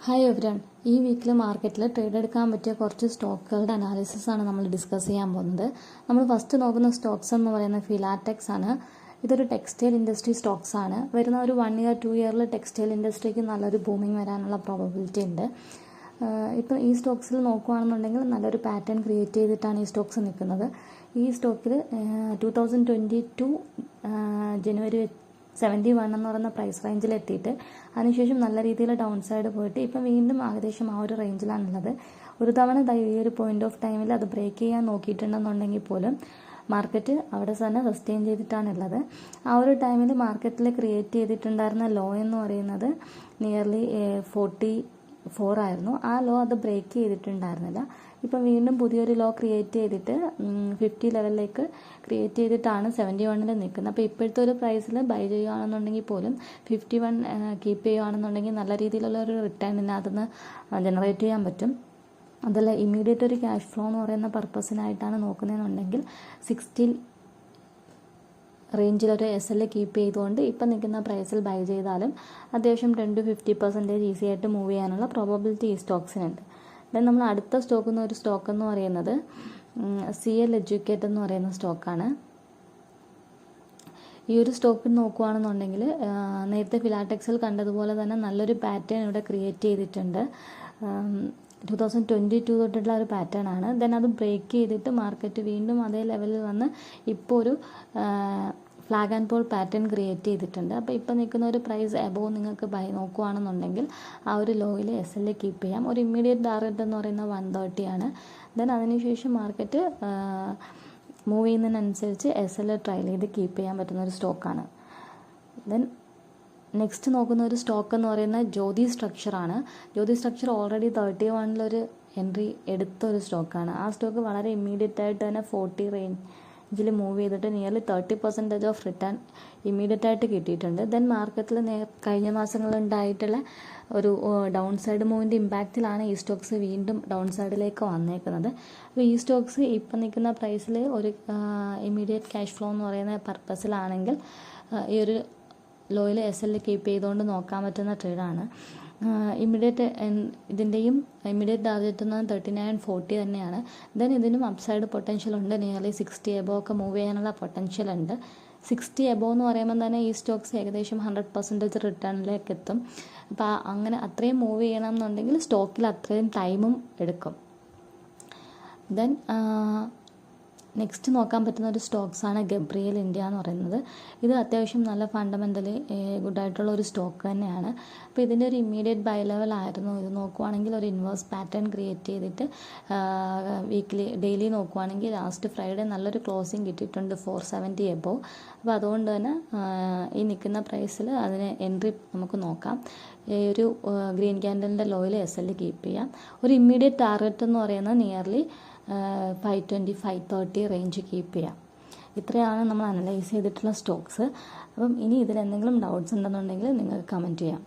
Hi everyone, ഈ വീക്കിൽ മാർക്കറ്റിൽ ട്രേഡ് എടുക്കാൻ പറ്റിയ കുറച്ച് സ്റ്റോക്കുകളുടെ അനാലിസിസ് ആണ് നമ്മൾ ഡിസ്കസ് ചെയ്യാൻ പോകുന്നത്. നമ്മൾ ഫസ്റ്റ് നോക്കുന്ന സ്റ്റോക്സ് എന്ന് പറയുന്നത് ഫിലാറ്റെക്സ് ആണ്. ഇതൊരു ടെക്സ്റ്റൈൽ ഇൻഡസ്ട്രി സ്റ്റോക്സ് ആണ്. വരുന്ന ഒരു 1 year 2 year ടെക്സ്റ്റൈൽ ഇൻഡസ്ട്രിക്ക് നല്ലൊരു ബൂമിങ് വരാനുള്ള പ്രോബബിലിറ്റി ഉണ്ട്. ഇപ്പം ഈ സ്റ്റോക്സിൽ നോക്കുകയാണെന്നുണ്ടെങ്കിൽ നല്ലൊരു പാറ്റേൺ ക്രിയേറ്റ് ചെയ്തിട്ടാണ് ഈ സ്റ്റോക്സ് നിൽക്കുന്നത്. ഈ സ്റ്റോക്കിൽ 2022 ജനുവരി 71 എന്ന് പറയുന്ന പ്രൈസ് റേഞ്ചിൽ എത്തിയിട്ട് അതിനുശേഷം നല്ല രീതിയിൽ ഡൗൺ സൈഡ് പോയിട്ട് ഇപ്പം വീണ്ടും ഏകദേശം ആ ഒരു റേഞ്ചിലാണുള്ളത്. ഒരു തവണ ഈ ഒരു പോയിന്റ് ഓഫ് ടൈമിൽ അത് ബ്രേക്ക് ചെയ്യാൻ നോക്കിയിട്ടുണ്ടെന്നുണ്ടെങ്കിൽ പോലും മാർക്കറ്റ് അവിടെ തന്നെ സസ്റ്റെയിൻ ചെയ്തിട്ടാണുള്ളത്. ആ ഒരു ടൈമിൽ മാർക്കറ്റിൽ ക്രിയേറ്റ് ചെയ്തിട്ടുണ്ടായിരുന്ന ലോ എന്ന് പറയുന്നത് നിയർലി 44 ആയിരുന്നു. ആ ലോ അത് ബ്രേക്ക് ചെയ്തിട്ടുണ്ടായിരുന്നില്ല. ഇപ്പം വീണ്ടും പുതിയൊരു ലോ ക്രിയേറ്റ് ചെയ്തിട്ട് 50 ലെവലിലേക്ക് ക്രിയേറ്റ് ചെയ്തിട്ടാണ് 71 നിൽക്കുന്നത്. അപ്പോൾ ഇപ്പോഴത്തെ ഒരു പ്രൈസിൽ ബൈ ചെയ്യുകയാണെന്നുണ്ടെങ്കിൽ പോലും 51 കീപ്പ് ചെയ്യുകയാണെന്നുണ്ടെങ്കിൽ നല്ല രീതിയിലുള്ള ഒരു റിട്ടേൺ ഇതിനകത്തുനിന്ന് ജനറേറ്റ് ചെയ്യാൻ പറ്റും. അതല്ല ഇമ്മീഡിയറ്റ് ഒരു ക്യാഷ് ഫ്ലോ എന്ന് പറയുന്ന പർപ്പസിനായിട്ടാണ് നോക്കുന്നതെന്നുണ്ടെങ്കിൽ 60 റേഞ്ചിലൊരു SL കീപ്പ് ചെയ്തുകൊണ്ട് ഇപ്പം നിൽക്കുന്ന പ്രൈസിൽ ബൈ ചെയ്താലും അത്യാവശ്യം 10-50% ഈസി ആയിട്ട് മൂവ് ചെയ്യാനുള്ള പ്രോബബിലിറ്റി ഈ സ്റ്റോക്സിനുണ്ട്. ദെൻ നമ്മൾ അടുത്ത ഒരു സ്റ്റോക്ക് എന്ന് പറയുന്നത് CL എഡ്യൂക്കേറ്റ് എന്ന് പറയുന്ന സ്റ്റോക്കാണ്. ഈ ഒരു സ്റ്റോക്ക് നോക്കുകയാണെന്നുണ്ടെങ്കിൽ നേരത്തെ ഫിലാറ്റെക്സിൽ കണ്ടതുപോലെ തന്നെ നല്ലൊരു പാറ്റേൺ ഇവിടെ ക്രിയേറ്റ് ചെയ്തിട്ടുണ്ട്. 2022 തൊട്ടുള്ള ഒരു പാറ്റേൺ ആണ്. ദെൻ അത് ബ്രേക്ക് ചെയ്തിട്ട് മാർക്കറ്റ് വീണ്ടും അതേ ലെവലിൽ വന്ന് ഇപ്പോൾ ഒരു flag and pole pattern create ചെയ്തിട്ടുണ്ട്. അപ്പോൾ ഇപ്പോൾ നിൽക്കുന്ന ഒരു പ്രൈസ് എബോവ് നിങ്ങൾക്ക് ബൈ നോക്കുകയാണെന്നുണ്ടെങ്കിൽ ആ ഒരു ലോയിൽ SL കീപ്പ് ചെയ്യാം. ഒരു ഇമ്മീഡിയറ്റ് ടാർഗറ്റ് എന്ന് പറയുന്നത് 130 ആണ്. ദെൻ അതിനുശേഷം മാർക്കറ്റ് മൂവ് ചെയ്യുന്നതിനനുസരിച്ച് SL ട്രയൽ ചെയ്ത് കീപ്പ് ചെയ്യാൻ പറ്റുന്ന ഒരു സ്റ്റോക്കാണ്. ദെൻ നെക്സ്റ്റ് നോക്കുന്ന ഒരു സ്റ്റോക്ക് എന്ന് പറയുന്നത് ജ്യോതി സ്ട്രക്ചറാണ്. ജ്യോതി സ്ട്രക്ചർ ഓൾറെഡി 31 എൻട്രി എടുത്ത ഒരു സ്റ്റോക്കാണ്. ആ സ്റ്റോക്ക് വളരെ ഇമ്മീഡിയറ്റ് ആയിട്ട് തന്നെ 40 റേഞ്ചിൽ മൂവ് ചെയ്തിട്ട് നിയർലി 30% ഓഫ് റിട്ടേൺ ഇമ്മീഡിയറ്റ് ആയിട്ട് കിട്ടിയിട്ടുണ്ട്. ദെൻ മാർക്കറ്റിൽ കഴിഞ്ഞ മാസങ്ങളുണ്ടായിട്ടുള്ള ഒരു ഡൗൺ സൈഡ് മൂവിൻ്റെ ഇമ്പാക്റ്റിലാണ് ഈ സ്റ്റോക്സ് വീണ്ടും ഡൗൺ സൈഡിലേക്ക് വന്നേക്കുന്നത്. അപ്പോൾ ഈ സ്റ്റോക്സ് ഇപ്പം നിൽക്കുന്ന പ്രൈസിൽ ഒരു ഇമ്മീഡിയറ്റ് ക്യാഷ് ഫ്ലോ എന്ന് പറയുന്ന പർപ്പസിലാണെങ്കിൽ ഈ ഒരു ലോയിൽ SL കീപ്പ് ചെയ്തുകൊണ്ട് നോക്കാൻ പറ്റുന്ന ട്രേഡാണ്. ഇതിൻ്റെയും ഇമ്മീഡിയറ്റ് ടാർഗറ്റ് എന്ന് 39-40 തന്നെയാണ്. ദെൻ ഇതിനും അപ്സൈഡ് പൊട്ടൻഷ്യൽ ഉണ്ട്. നിയർലി 60 എബോ ഒക്കെ മൂവ് ചെയ്യാനുള്ള പൊട്ടൻഷ്യൽ ഉണ്ട്. 60 എബോ എന്ന് പറയുമ്പോൾ തന്നെ ഈ സ്റ്റോക്സ് ഏകദേശം 100% റിട്ടേണിലേക്ക് എത്തും. അപ്പോൾ അങ്ങനെ അത്രയും മൂവ് ചെയ്യണം എന്നുണ്ടെങ്കിൽ സ്റ്റോക്കിൽ അത്രയും ടൈമും എടുക്കും. ദെൻ നെക്സ്റ്റ് നോക്കാൻ പറ്റുന്ന ഒരു സ്റ്റോക്സാണ് ഗബ്രിയൽ ഇന്ത്യ എന്ന് പറയുന്നത്. ഇത് അത്യാവശ്യം നല്ല ഫണ്ടമെൻ്റലി ഗുഡായിട്ടുള്ള ഒരു സ്റ്റോക്ക് തന്നെയാണ്. അപ്പോൾ ഇതിൻ്റെ ഒരു ഇമ്മീഡിയറ്റ് ബൈ ലെവൽ ആയിരുന്നു. ഇത് നോക്കുവാണെങ്കിൽ ഒരു ഇൻവേഴ്സ് പാറ്റേൺ ക്രിയേറ്റ് ചെയ്തിട്ട് ഡെയിലി നോക്കുവാണെങ്കിൽ ലാസ്റ്റ് ഫ്രൈഡേ നല്ലൊരു ക്ലോസിങ് കിട്ടിയിട്ടുണ്ട് 470 എബോ. അപ്പോൾ അതുകൊണ്ട് തന്നെ ഈ നിൽക്കുന്ന പ്രൈസിൽ അതിന് എൻട്രി നമുക്ക് നോക്കാം. ഒരു ഗ്രീൻ ക്യാൻഡലിൻ്റെ ലോയിൽ SL കീപ്പ് ചെയ്യാം. ഒരു ഇമ്മീഡിയറ്റ് ടാർഗറ്റ് എന്ന് പറയുന്നത് നിയർലി 520-530 റേഞ്ച് കീപ്പ് ചെയ്യാം. ഇത്രയാണ് നമ്മൾ അനലൈസ് ചെയ്തിട്ടുള്ള സ്റ്റോക്സ്. അപ്പം ഇനി ഇതിൽ എന്തെങ്കിലും ഡൗട്ട്സ് ഉണ്ടെന്നുണ്ടെങ്കിൽ നിങ്ങൾക്ക് കമൻറ്റ് ചെയ്യാം.